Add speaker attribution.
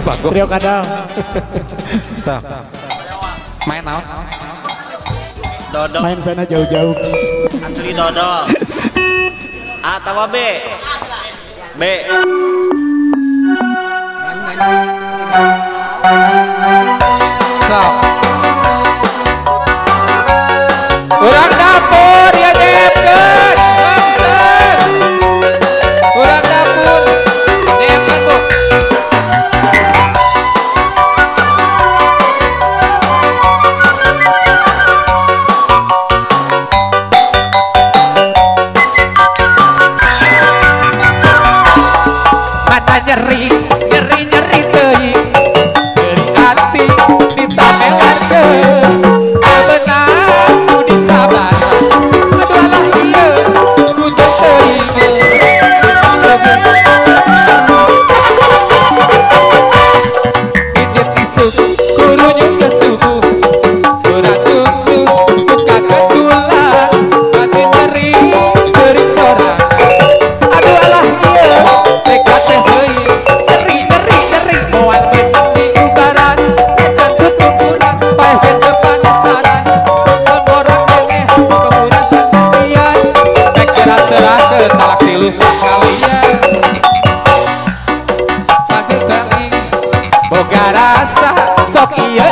Speaker 1: Bagong.
Speaker 2: Rio Kadal.
Speaker 1: So. Main naon?
Speaker 3: Dodol.
Speaker 2: Main sana jauh-jauh.
Speaker 3: Asli dodol. A tawa B. B.
Speaker 1: So. Urang dapur ya nyepkeun. Bangsen. Urang dapur. Nyepkeun Bu. Mana nyeri teuing. Dari hati ditamelarkeun. Benar kudu sabar. Aduh alah ieu kudu teuing. Indit isuk kurunyung ke subuh. Urang tunggu buka ketulan. Mati nyeri teuing sorang. Aduh alah ieu teka teh heuing. Nyeri moal bintang di ubaran. Ecan kutukuran paeh bente panesaran. Pengorang nengeh penguran sendirian. Tek gerak serahkeun talak tilu sakalian. Sakit teling boga rasa sok ieu